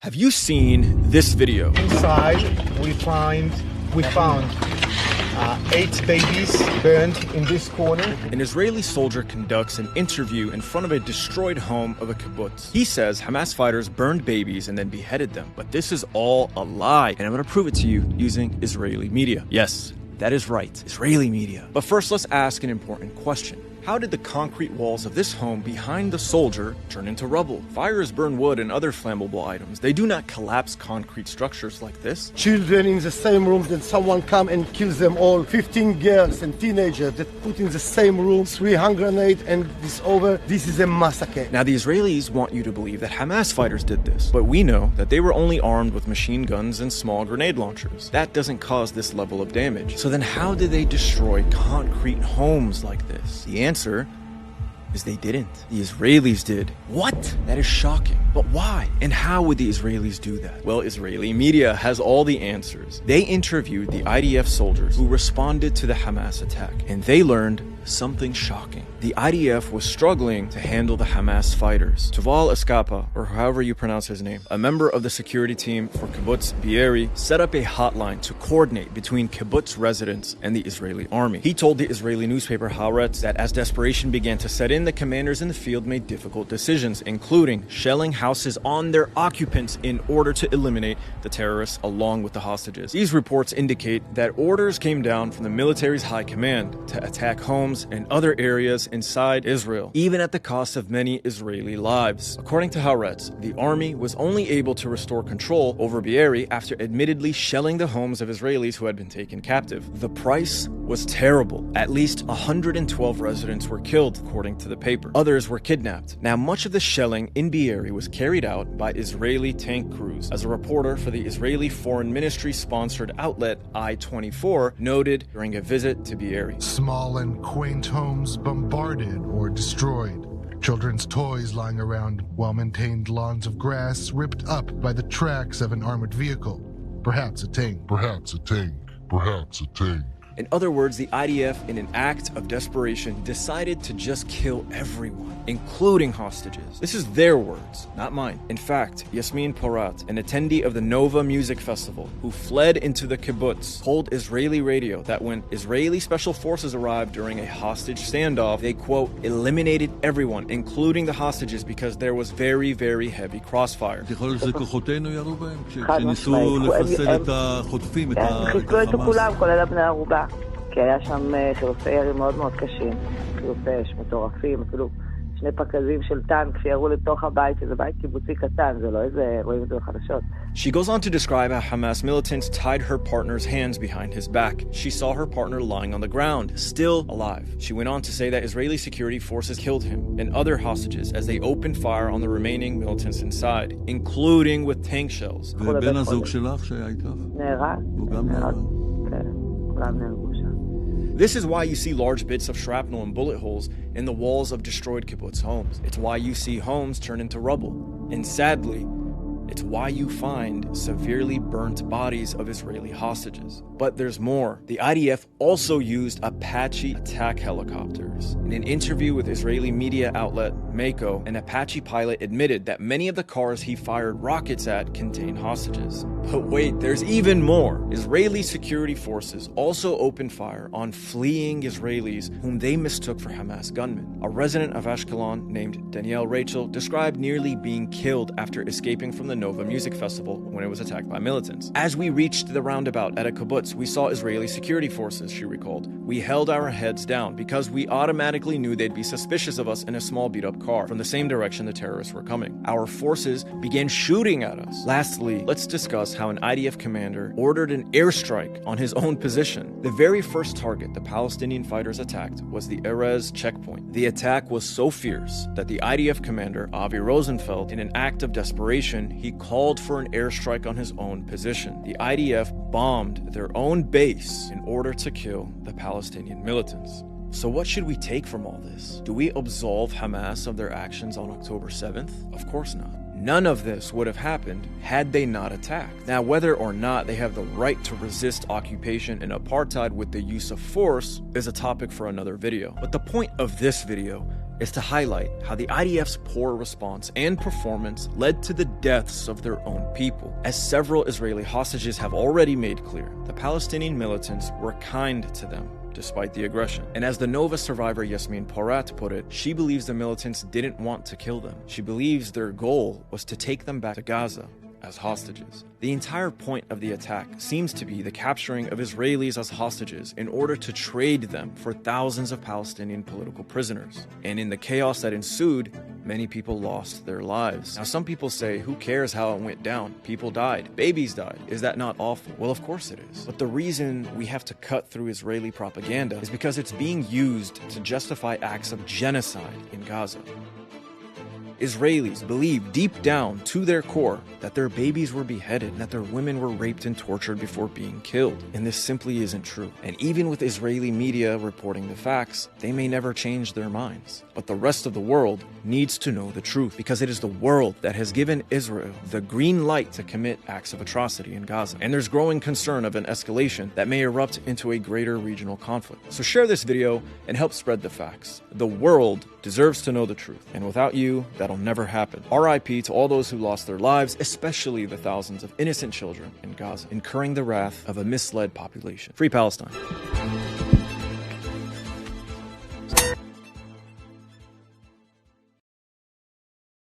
Have you seen this video? Inside, we found 8 babies burned in this corner. An Israeli soldier conducts an interview in front of a destroyed home of a kibbutz. He says Hamas fighters burned babies and then beheaded them. But this is all a lie, and I'm going to prove it to you using Israeli media. Yes, that is right, Israeli media. But first, let's ask an important question. How did the concrete walls of this home behind the soldier turn into rubble? Fires burn wood and other flammable items. They do not collapse concrete structures like this. Children in the same room, then someone come and kills them all. 15 girls and teenagers that put in the same room, 3 hand grenades, and it's over. This is a massacre. Now, the Israelis want you to believe that Hamas fighters did this, but we know that they were only armed with machine guns and small grenade launchers. That doesn't cause this level of damage. So then how did they destroy concrete homes like this? The answer is they didn't. The Israelis did. What? That is shocking. But why? And how would the Israelis do that? Well, Israeli media has all the answers. They interviewed the IDF soldiers who responded to the Hamas attack, and they learned something shocking. The IDF was struggling to handle the Hamas fighters. Tuval Eskapa, or however you pronounce his name, a member of the security team for Kibbutz Be'eri, set up a hotline to coordinate between kibbutz residents and the Israeli army. He told the Israeli newspaper Haaretz that as desperation began to set in, the commanders in the field made difficult decisions, including shelling houses on their occupants in order to eliminate the terrorists along with the hostages. These reports indicate that orders came down from the military's high command to attack homes and other areas inside Israel, even at the cost of many Israeli lives. According to Haaretz, the army was only able to restore control over Be'eri after admittedly shelling the homes of Israelis who had been taken captive. The price was terrible. At least 112 residents were killed, according to the paper. Others were kidnapped. Now, much of the shelling in Be'eri was carried out by Israeli tank crews, as a reporter for the Israeli Foreign Ministry-sponsored outlet I-24 noted during a visit to Be'eri. Small and quaint homes bombarded or destroyed. Children's toys lying around, well-maintained lawns of grass ripped up by the tracks of an armored vehicle. Perhaps a tank. Perhaps a tank. Perhaps a tank. In other words, the IDF, in an act of desperation, decided to just kill everyone, including hostages. This is their words, not mine. In fact, Yasmin Porat, an attendee of the Nova Music Festival, who fled into the kibbutz, told Israeli radio that when Israeli special forces arrived during a hostage standoff, they, quote, eliminated everyone, including the hostages, because there was very, very heavy crossfire. כי היה שם חילופי ירי מאוד מאוד קשים, חילופי אש מטורפים, אפילו 2 פקדים של טנק שירו לתוך הבית, שזה בית קיבוצי קטן, זה לא איזה, רואים את זה בחדשות. She goes on to describe how Hamas militants tied her partner's hands behind his back. She saw her partner lying on the ground, still alive. She went on to say that Israeli security forces killed him and other hostages as they opened fire on the remaining militants inside, including with tank shells. ובן הזוג שלך שהיה איתך? נהרג. הוא גם נהרג. כן, כולם נהרגו שם. This is why you see large bits of shrapnel and bullet holes in the walls of destroyed kibbutz homes. It's why you see homes turn into rubble. And sadly, it's why you find severely burnt bodies of Israeli hostages. But there's more. The IDF also used Apache attack helicopters. In an interview with Israeli media outlet Mako, an Apache pilot admitted that many of the cars he fired rockets at contained hostages. But wait, there's even more. Israeli security forces also opened fire on fleeing Israelis whom they mistook for Hamas gunmen. A resident of Ashkelon named Danielle Rachel described nearly being killed after escaping from the Nova Music Festival when it was attacked by militants. As we reached the roundabout at a kibbutz, we saw Israeli security forces, she recalled. We held our heads down because we automatically knew they'd be suspicious of us in a small beat-up car from the same direction the terrorists were coming. Our forces began shooting at us. Lastly, let's discuss how an IDF commander ordered an airstrike on his own position. The very first target the Palestinian fighters attacked was the Erez checkpoint. The attack was so fierce that the IDF commander, Avi Rosenfeld, in an act of desperation, he called for an airstrike on his own position. The IDF bombed their own base in order to kill the Palestinian militants. So what should we take from all this? Do we absolve Hamas of their actions on October 7th? Of course not. None of this would have happened had they not attacked. Now, whether or not they have the right to resist occupation and apartheid with the use of force is a topic for another video. But the point of this video is to highlight how the IDF's poor response and performance led to the deaths of their own people. As several Israeli hostages have already made clear, the Palestinian militants were kind to them despite the aggression. And as the Nova survivor Yasmin Porat put it, she believes the militants didn't want to kill them. She believes their goal was to take them back to Gaza as hostages. The entire point of the attack seems to be the capturing of Israelis as hostages in order to trade them for thousands of Palestinian political prisoners. And in the chaos that ensued, many people lost their lives. Now, some people say, who cares how it went down? People died. Babies died. Is that not awful? Well, of course it is. But the reason we have to cut through Israeli propaganda is because it's being used to justify acts of genocide in Gaza. Israelis believe deep down to their core that their babies were beheaded and that their women were raped and tortured before being killed. And this simply isn't true. And even with Israeli media reporting the facts, they may never change their minds. But the rest of the world needs to know the truth, because it is the world that has given Israel the green light to commit acts of atrocity in Gaza. And there's growing concern of an escalation that may erupt into a greater regional conflict. So share this video and help spread the facts. The world deserves to know the truth. And without you, that'll never happen. RIP to all those who lost their lives, especially the thousands of innocent children in Gaza, incurring the wrath of a misled population. Free Palestine.